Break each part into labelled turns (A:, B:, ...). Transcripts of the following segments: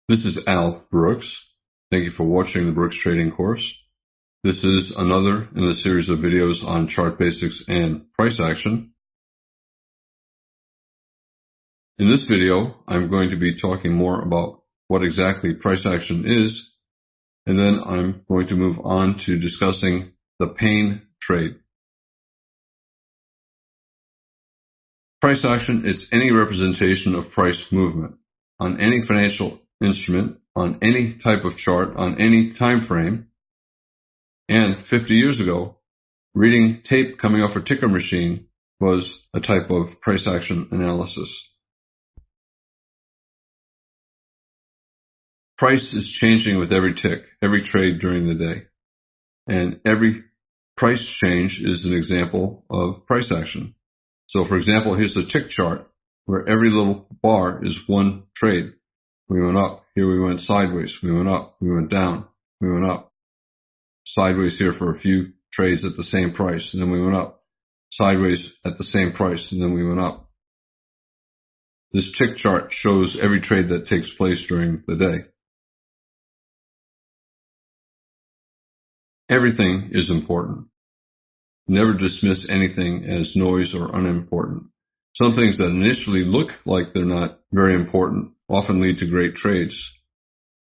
A: This is Al Brooks. Thank you for watching the Brooks Trading course. This is another in the series of videos on chart basics and price action. In this video, I'm going to be talking more about what exactly price action is, and then I'm going to move on to discussing the pain trade. Price action is any representation of price movement on any financial instrument, on any type of chart, on any time frame. And 50 years ago, reading tape coming off a ticker machine was a type of price action analysis. Price is changing with every tick, every trade during the day. And every price change is an example of price action. So for example, here's the tick chart where every little bar is one trade. We went up, here we went sideways, we went up, we went down, we went up. Sideways here for a few trades at the same price, and then we went up. Sideways at the same price, and then we went up. This tick chart shows every trade that takes place during the day. Everything is important. Never dismiss anything as noise or unimportant. Some things that initially look like they're not very important often lead to great trades.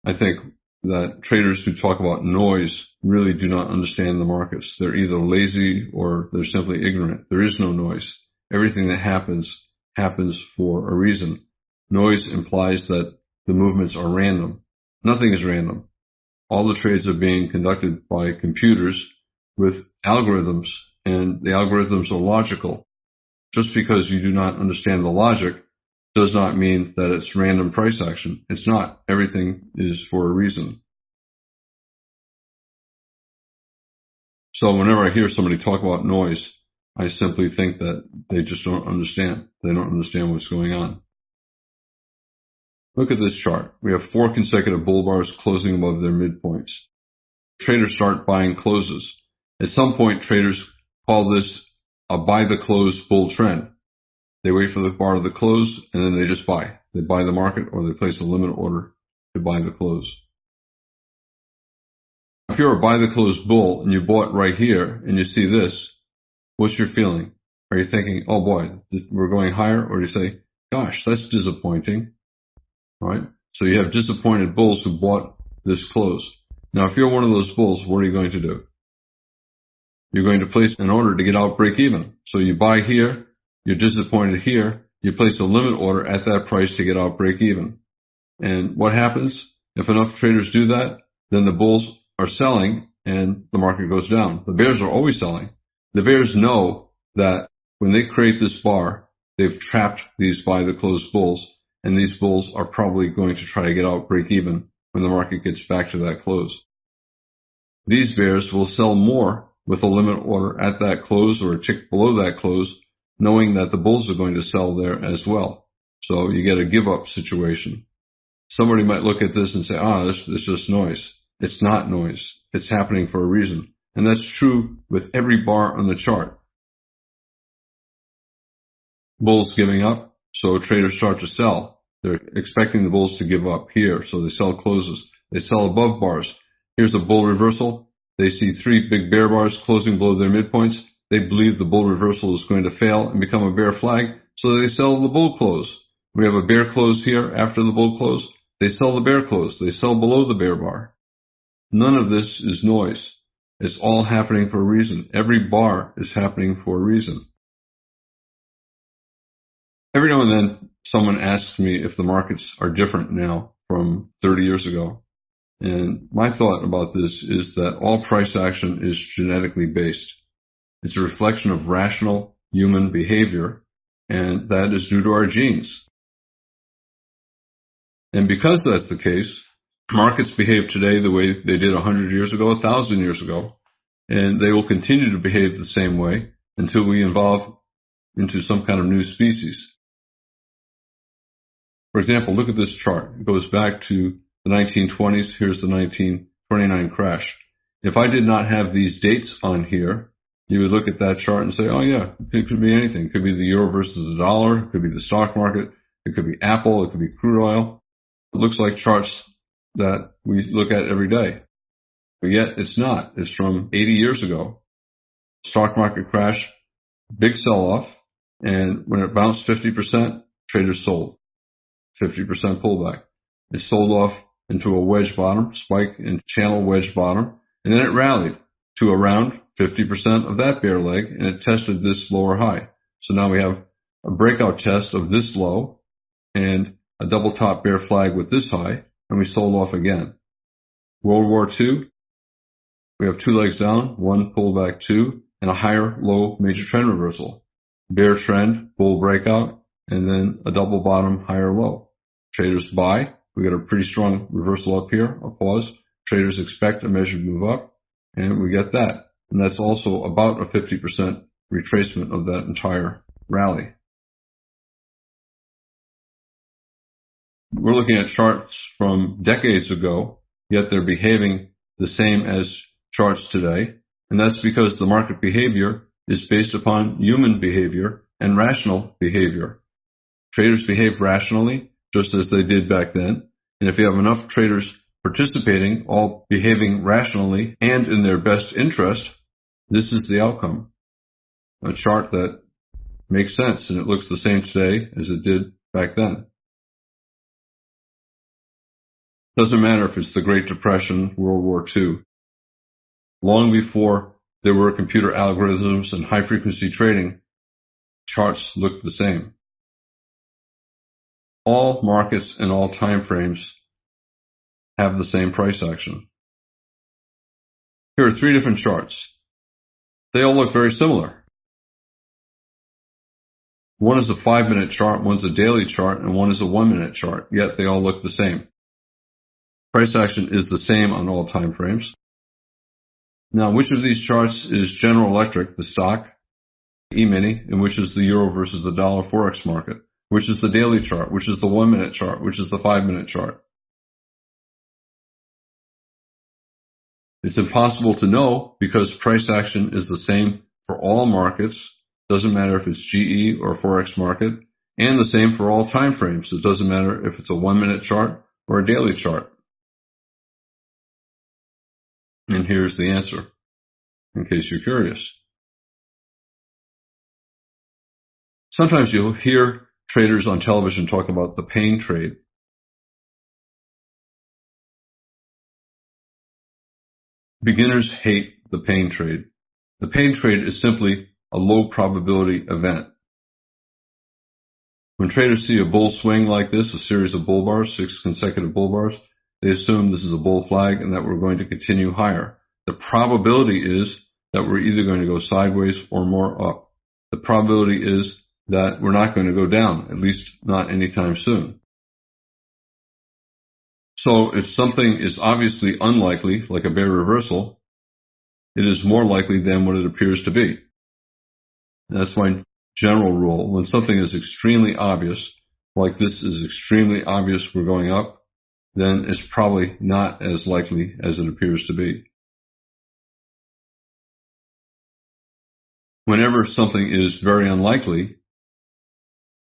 A: I think that traders who talk about noise really do not understand the markets. They're either lazy or they're simply ignorant. There is no noise. Everything that happens for a reason. Noise implies that the movements are random. Nothing is random. All the trades are being conducted by computers with algorithms, and the algorithms are logical. Just because you do not understand the logic does not mean that it's random price action. It's not. Everything is for a reason. So whenever I hear somebody talk about noise, I simply think that they just don't understand. They don't understand what's going on. Look at this chart. We have 4 consecutive bull bars closing above their midpoints. Traders start buying closes. At some point, traders call this a buy the close bull trend. They wait for the bar to close, and then they just buy. They buy the market, or they place a limit order to buy the close. If you're a buy the close bull and you bought right here and you see this, what's your feeling? Are you thinking, oh boy, we're going higher? Or do you say, gosh, that's disappointing? All right? So you have disappointed bulls who bought this close. Now, if you're one of those bulls, what are you going to do? You're going to place an order to get out break even. So you buy here, you're disappointed here, you place a limit order at that price to get out break even. And what happens? If enough traders do that, then the bulls are selling and the market goes down. The bears are always selling. The bears know that when they create this bar, they've trapped these buy the close bulls, and these bulls are probably going to try to get out break even when the market gets back to that close. These bears will sell more with a limit order at that close or a tick below that close, knowing that the bulls are going to sell there as well. So you get a give-up situation. Somebody might look at this and say, this is just noise. It's not noise. It's happening for a reason. And that's true with every bar on the chart. Bulls giving up, so traders start to sell. They're expecting the bulls to give up here, so they sell closes. They sell above bars. Here's a bull reversal. They see 3 big bear bars closing below their midpoints. They believe the bull reversal is going to fail and become a bear flag, so they sell the bull close. We have a bear close here after the bull close. They sell the bear close. They sell below the bear bar. None of this is noise. It's all happening for a reason. Every bar is happening for a reason. Every now and then, someone asks me if the markets are different now from 30 years ago. And my thought about this is that all price action is genetically based. It's a reflection of rational human behavior, and that is due to our genes. And because that's the case, markets behave today the way they did 100 years ago, 1,000 years ago, and they will continue to behave the same way until we evolve into some kind of new species. For example, look at this chart. It goes back to the 1920s. Here's the 1929 crash. If I did not have these dates on here, you would look at that chart and say, oh yeah, it could be anything. It could be the euro versus the dollar. It could be the stock market. It could be Apple. It could be crude oil. It looks like charts that we look at every day. But yet it's not. It's from 80 years ago. Stock market crash, big sell-off, and when it bounced 50%, traders sold. 50% pullback. It sold off into a wedge bottom, spike and channel wedge bottom, and then it rallied to around 50% of that bear leg, and it tested this lower high. So now we have a breakout test of this low and a double top bear flag with this high, and we sold off again. World War II, we have two legs down, one pullback two, and a higher low major trend reversal. Bear trend, bull breakout, and then a double bottom higher low. Traders buy. We got a pretty strong reversal up here, a pause. Traders expect a measured move up, and we get that. And that's also about a 50% retracement of that entire rally. We're looking at charts from decades ago, yet they're behaving the same as charts today. And that's because the market behavior is based upon human behavior and rational behavior. Traders behave rationally, just as they did back then. And if you have enough traders participating, all behaving rationally and in their best interest, this is the outcome. A chart that makes sense, and it looks the same today as it did back then. Doesn't matter if it's the Great Depression, World War II. Long before there were computer algorithms and high-frequency trading, charts looked the same. All markets and all time frames have the same price action. Here are three different charts. They all look very similar. One is a 5-minute chart, one's a daily chart, and one is a 1-minute chart, yet they all look the same. Price action is the same on all time frames. Now, which of these charts is General Electric, the stock, E-mini, and which is the euro versus the dollar forex market? Which is the daily chart? Which is the 1-minute chart? Which is the 5-minute chart? It's impossible to know because price action is the same for all markets. Doesn't matter if it's GE or forex market, and the same for all time frames. It doesn't matter if it's a 1-minute chart or a daily chart. And here's the answer, in case you're curious. Sometimes you'll hear traders on television talk about the pain trade. Beginners hate the pain trade. The pain trade is simply a low probability event. When traders see a bull swing like this, a series of bull bars, 6 consecutive bull bars, they assume this is a bull flag and that we're going to continue higher. The probability is that we're either going to go sideways or more up. The probability is that we're not going to go down, at least not anytime soon. So if something is obviously unlikely, like a bear reversal, it is more likely than what it appears to be. That's my general rule. When something is extremely obvious, like this is extremely obvious we're going up, then it's probably not as likely as it appears to be. Whenever something is very unlikely,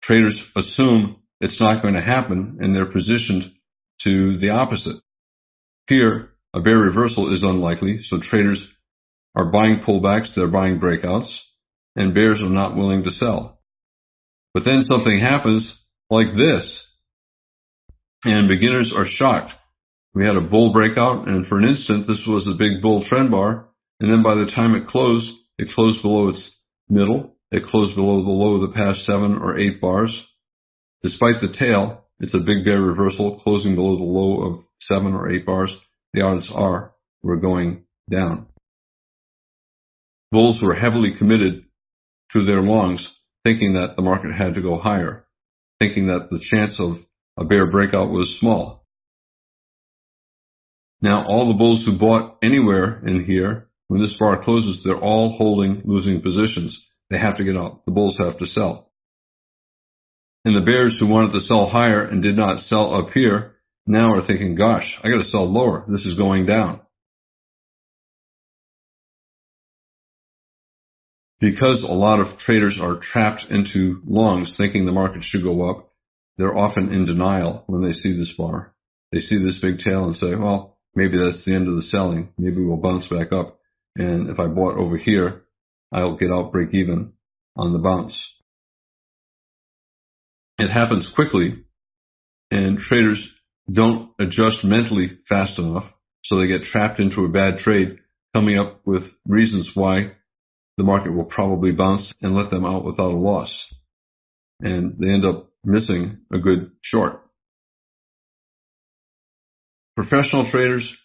A: traders assume it's not going to happen, and they're positioned to the opposite. Here, a bear reversal is unlikely, so traders are buying pullbacks, they're buying breakouts, and bears are not willing to sell. But then something happens like this, and beginners are shocked. We had a bull breakout, and for an instant, this was a big bull trend bar, and then by the time it closed below its middle, it closed below the low of the past 7 or 8 bars. Despite the tail, it's a big bear reversal, closing below the low of 7 or 8 bars. The odds are we're going down. Bulls were heavily committed to their longs, thinking that the market had to go higher, thinking that the chance of a bear breakout was small. Now, all the bulls who bought anywhere in here, when this bar closes, they're all holding losing positions. They have to get out. The bulls have to sell. And the bears who wanted to sell higher and did not sell up here now are thinking, gosh, I got to sell lower. This is going down. Because a lot of traders are trapped into longs thinking the market should go up, they're often in denial when they see this bar. They see this big tail and say, well, maybe that's the end of the selling. Maybe we'll bounce back up. And if I bought over here, I'll get out break even on the bounce. It happens quickly, and traders don't adjust mentally fast enough, so they get trapped into a bad trade, coming up with reasons why the market will probably bounce and let them out without a loss. And they end up missing a good short. Professional traders,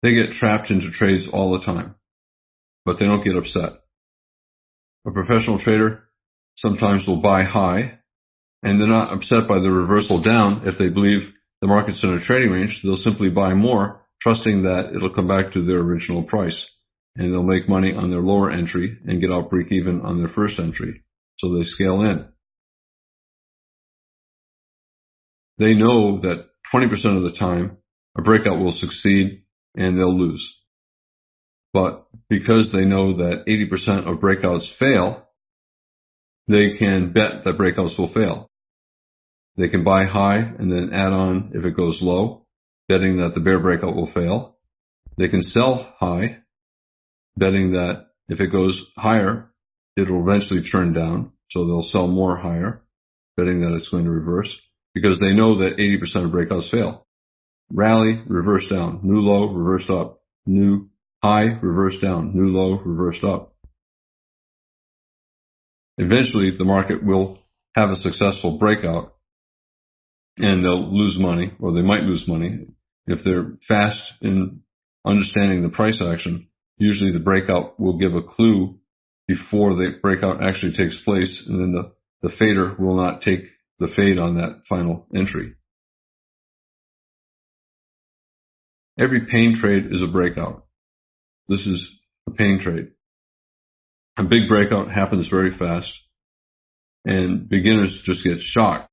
A: they get trapped into trades all the time, but they don't get upset. A professional trader sometimes will buy high, and they're not upset by the reversal down. If they believe the market's in a trading range, they'll simply buy more, trusting that it'll come back to their original price, and they'll make money on their lower entry and get out break even on their first entry. So they scale in. They know that 20% of the time a breakout will succeed and they'll lose. But because they know that 80% of breakouts fail, they can bet that breakouts will fail. They can buy high and then add on if it goes low, betting that the bear breakout will fail. They can sell high, betting that if it goes higher, it'll eventually turn down, so they'll sell more higher, betting that it's going to reverse, because they know that 80% of breakouts fail. Rally, reverse down, new low, reverse up, new high, reverse down, new low, reversed up. Eventually, the market will have a successful breakout, and they'll lose money, or they might lose money. If they're fast in understanding the price action, usually the breakout will give a clue before the breakout actually takes place, and then the fader will not take the fade on that final entry. Every pain trade is a breakout. This is a pain trade. A big breakout happens very fast, and beginners just get shocked.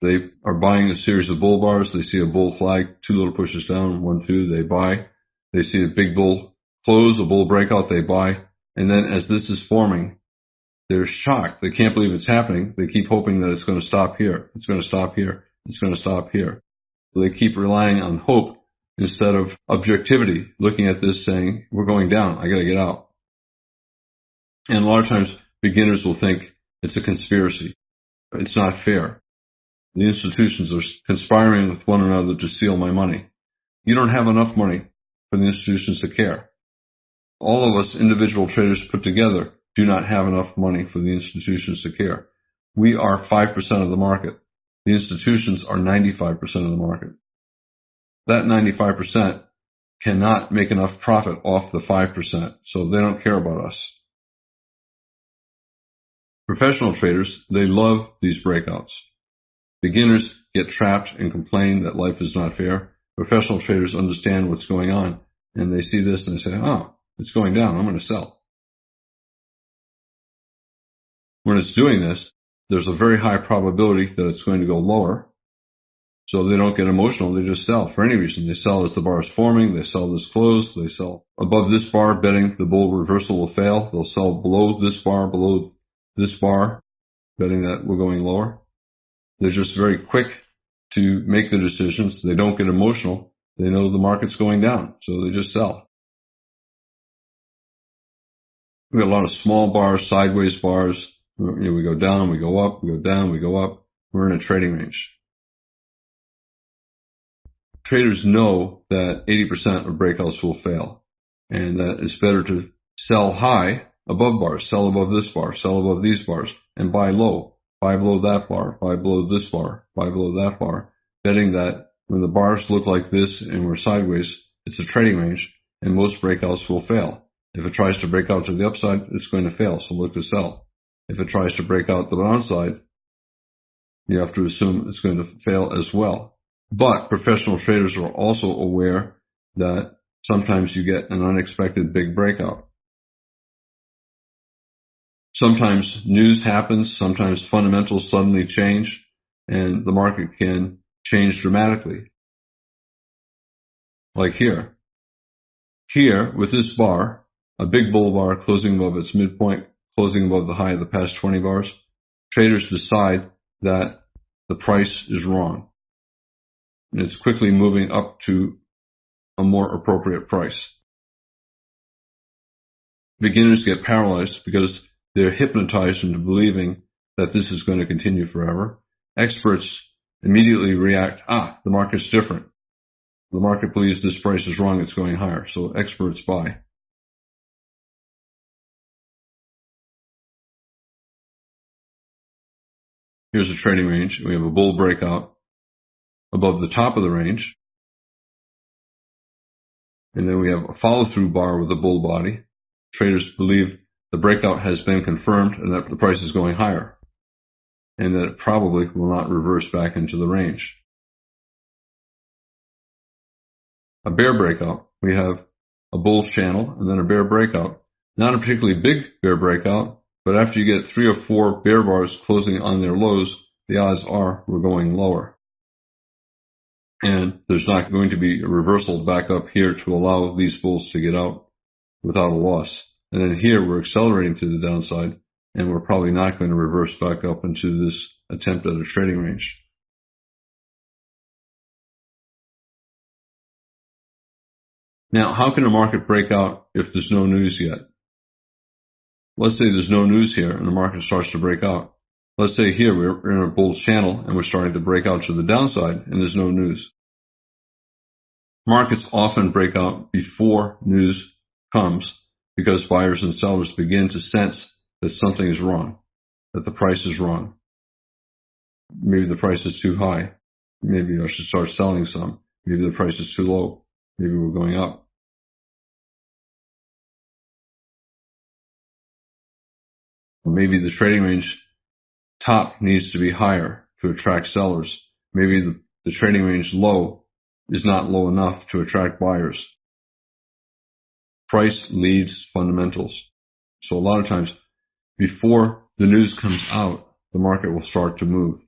A: They are buying a series of bull bars. They see a bull flag, 2 little pushes down, 1, 2, they buy. They see a big bull close, a bull breakout, they buy. And then as this is forming, they're shocked. They can't believe it's happening. They keep hoping that it's going to stop here. It's going to stop here. It's going to stop here. So they keep relying on hope instead of objectivity, looking at this saying, we're going down. I got to get out. And a lot of times beginners will think it's a conspiracy. It's not fair. The institutions are conspiring with one another to steal my money. You don't have enough money for the institutions to care. All of us individual traders put together do not have enough money for the institutions to care. We are 5% of the market. The institutions are 95% of the market. That 95% cannot make enough profit off the 5%, so they don't care about us. Professional traders, they love these breakouts. Beginners get trapped and complain that life is not fair. Professional traders understand what's going on, and they see this and they say, oh, it's going down, I'm going to sell. When it's doing this, there's a very high probability that it's going to go lower, so they don't get emotional, they just sell for any reason. They sell as the bar is forming, they sell this close, they sell above this bar, betting the bull reversal will fail. They'll sell below this bar, betting that we're going lower. They're just very quick to make the decisions. They don't get emotional. They know the market's going down, so they just sell. We got a lot of small bars, sideways bars. We go down, we go up, we go down, we go up. We're in a trading range. Traders know that 80% of breakouts will fail, and that it's better to sell high above bars, sell above this bar, sell above these bars, and buy low. Buy below that bar, buy below this bar, buy below that bar, betting that when the bars look like this and we're sideways, it's a trading range, and most breakouts will fail. If it tries to break out to the upside, it's going to fail, so look to sell. If it tries to break out the downside, you have to assume it's going to fail as well. But professional traders are also aware that sometimes you get an unexpected big breakout. Sometimes news happens, sometimes fundamentals suddenly change, and the market can change dramatically. Like here. Here, with this bar, a big bull bar closing above its midpoint, closing above the high of the past 20 bars, traders decide that the price is wrong. and it's quickly moving up to a more appropriate price. Beginners get paralyzed because they're hypnotized into believing that this is going to continue forever. Experts immediately react, the market's different. The market believes this price is wrong, it's going higher. So experts buy. Here's a trading range. We have a bull breakout above the top of the range. And then we have a follow-through bar with a bull body. Traders believe the breakout has been confirmed and that the price is going higher, and that it probably will not reverse back into the range. A bear breakout. We have a bull channel and then a bear breakout. Not a particularly big bear breakout, but after you get 3 or 4 bear bars closing on their lows, the odds are we're going lower. And there's not going to be a reversal back up here to allow these bulls to get out without a loss. And then here we're accelerating to the downside, and we're probably not going to reverse back up into this attempt at a trading range. Now, how can a market break out if there's no news yet? Let's say there's no news here and the market starts to break out. Let's say here we're in a bull channel and we're starting to break out to the downside and there's no news. Markets often break out before news comes because buyers and sellers begin to sense that something is wrong, that the price is wrong. Maybe the price is too high. Maybe I should start selling some. Maybe the price is too low. Maybe we're going up. Maybe the trading range top needs to be higher to attract sellers. Maybe the trading range low is not low enough to attract buyers. Price leads fundamentals. So a lot of times, before the news comes out, the market will start to move.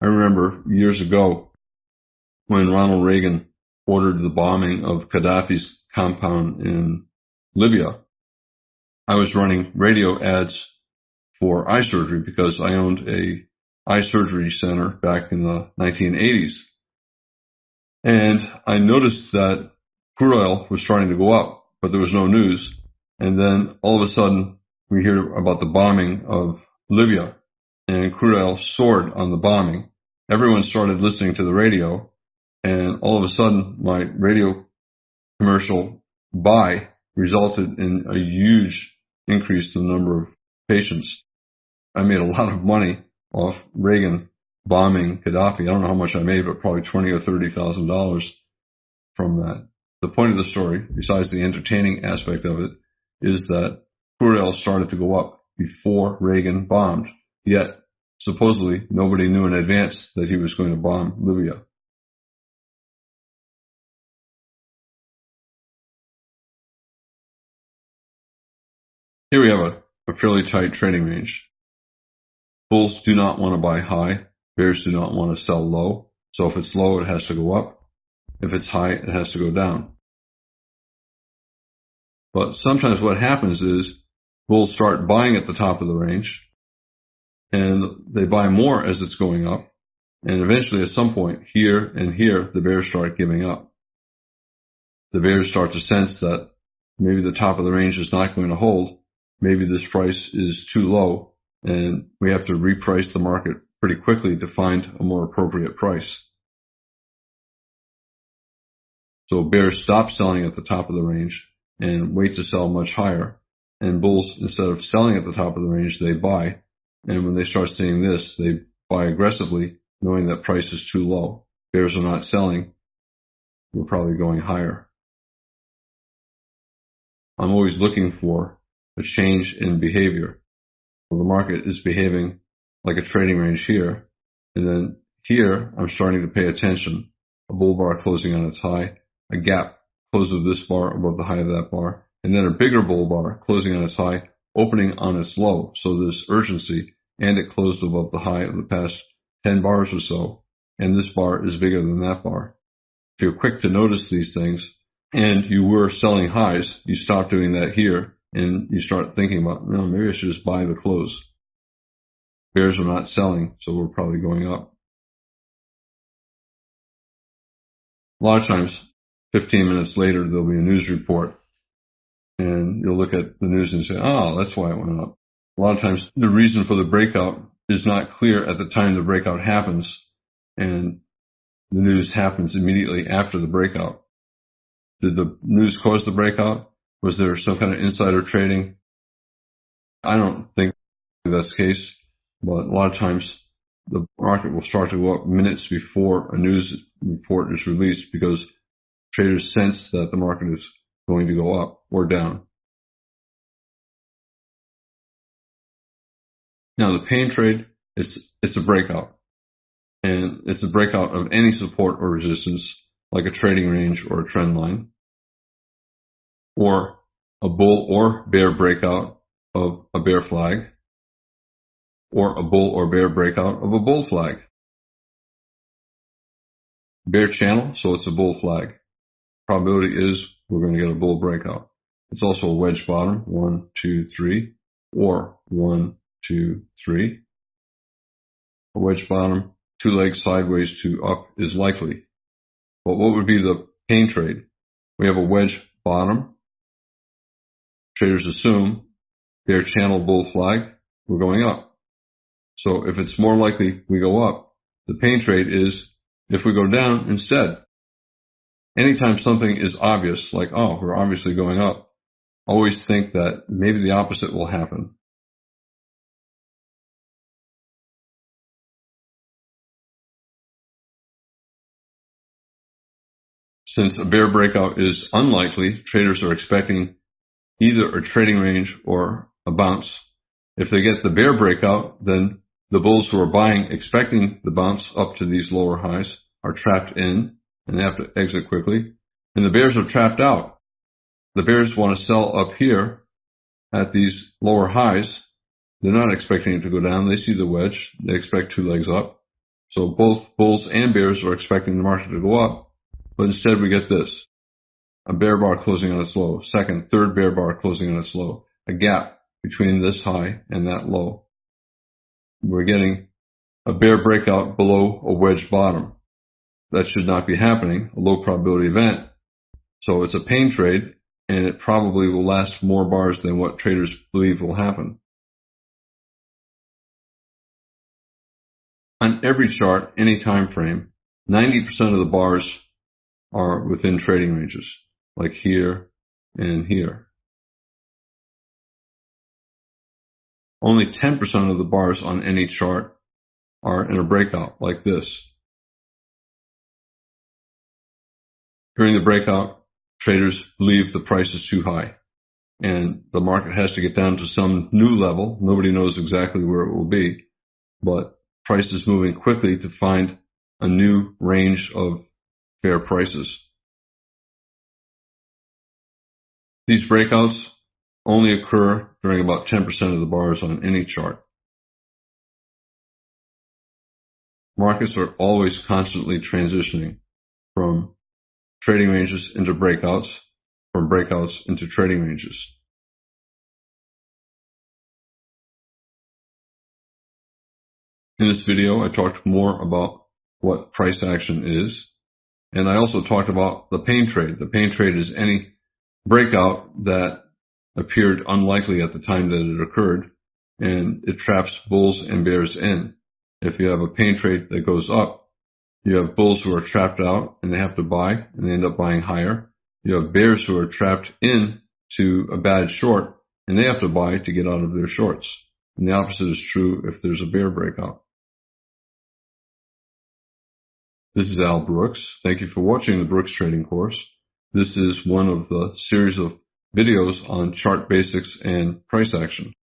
A: I remember years ago when Ronald Reagan ordered the bombing of Gaddafi's compound in Libya. I was running radio ads for eye surgery because I owned a eye surgery center back in the 1980s. And I noticed that crude oil was starting to go up, but there was no news. And then all of a sudden, we hear about the bombing of Libya, and crude oil soared on the bombing. Everyone started listening to the radio, and all of a sudden, my radio commercial buy resulted in a huge increase in the number of patients. I made a lot of money off Reagan bombing Gaddafi. I don't know how much I made, but probably $20,000 or $30,000 from that. The point of the story, besides the entertaining aspect of it, is that crude oil started to go up before Reagan bombed. Yet, supposedly, nobody knew in advance that he was going to bomb Libya. Here we have a fairly tight trading range. Bulls do not want to buy high. Bears do not want to sell low. So if it's low, it has to go up. If it's high, it has to go down. But sometimes what happens is bulls start buying at the top of the range, and they buy more as it's going up. And eventually, at some point, here and here, the bears start giving up. The bears start to sense that maybe the top of the range is not going to hold. Maybe this price is too low, and we have to reprice the market pretty quickly to find a more appropriate price. So bears stop selling at the top of the range and wait to sell much higher. And bulls, instead of selling at the top of the range, they buy. And when they start seeing this, they buy aggressively, knowing that price is too low. Bears are not selling. We're probably going higher. I'm always looking for a change in behavior. Well, the market is behaving like a trading range here. And then here, I'm starting to pay attention. A bull bar closing on its high, a gap close of this bar above the high of that bar, and then a bigger bull bar closing on its high, opening on its low. So there's urgency, and it closed above the high of the past 10 bars or so, and this bar is bigger than that bar. If you're quick to notice these things, and you were selling highs, you stop doing that here, and you start thinking about, maybe I should just buy the close. Bears are not selling, so we're probably going up. A lot of times, 15 minutes later, there'll be a news report, and you'll look at the news and say, oh, that's why it went up. A lot of times, the reason for the breakout is not clear at the time the breakout happens, and the news happens immediately after the breakout. Did the news cause the breakout? Was there some kind of insider trading? I don't think that's the case, but a lot of times the market will start to go up minutes before a news report is released because traders sense that the market is going to go up or down. Now, the pain trade, it's a breakout. And it's a breakout of any support or resistance, like a trading range or a trend line, or a bull or bear breakout of a bear flag, or a bull or bear breakout of a bull flag. Bear channel, so it's a bull flag. Probability is we're going to get a bull breakout. It's also a wedge bottom, 1, 2, 3, or 1, 2, 3. A wedge bottom, 2 legs sideways to up is likely. But what would be the pain trade? We have a wedge bottom. Traders assume bear channel bull flag, we're going up. So if it's more likely we go up, the pain trade is if we go down instead. Anytime something is obvious, like, oh, we're obviously going up, always think that maybe the opposite will happen. Since a bear breakout is unlikely, traders are expecting either a trading range or a bounce. If they get the bear breakout, then the bulls who are buying expecting the bounce up to these lower highs are trapped in and they have to exit quickly. And the bears are trapped out. The bears want to sell up here at these lower highs. They're not expecting it to go down. They see the wedge. They expect 2 legs up. So both bulls and bears are expecting the market to go up. But instead we get this. A bear bar closing on its low. Second, third bear bar closing on its low. A gap between this high and that low. We're getting a bear breakout below a wedge bottom. That should not be happening, a low probability event. So it's a pain trade, and it probably will last more bars than what traders believe will happen. On every chart, any time frame, 90% of the bars are within trading ranges, like here and here. Only 10% of the bars on any chart are in a breakout like this. During the breakout, traders believe the price is too high and the market has to get down to some new level. Nobody knows exactly where it will be, but price is moving quickly to find a new range of fair prices. These breakouts only occur during about 10% of the bars on any chart. Markets are always constantly transitioning from trading ranges into breakouts, from breakouts into trading ranges. In this video, I talked more about what price action is, and I also talked about the pain trade. The pain trade is any breakout that appeared unlikely at the time that it occurred, and it traps bulls and bears in. If you have a pain trade that goes up, you have bulls who are trapped out and they have to buy and they end up buying higher. You have bears who are trapped in to a bad short and they have to buy to get out of their shorts. And the opposite is true if there's a bear breakout. This is Al Brooks. Thank you for watching the Brooks Trading course. This is one of the series of videos on chart basics and price action.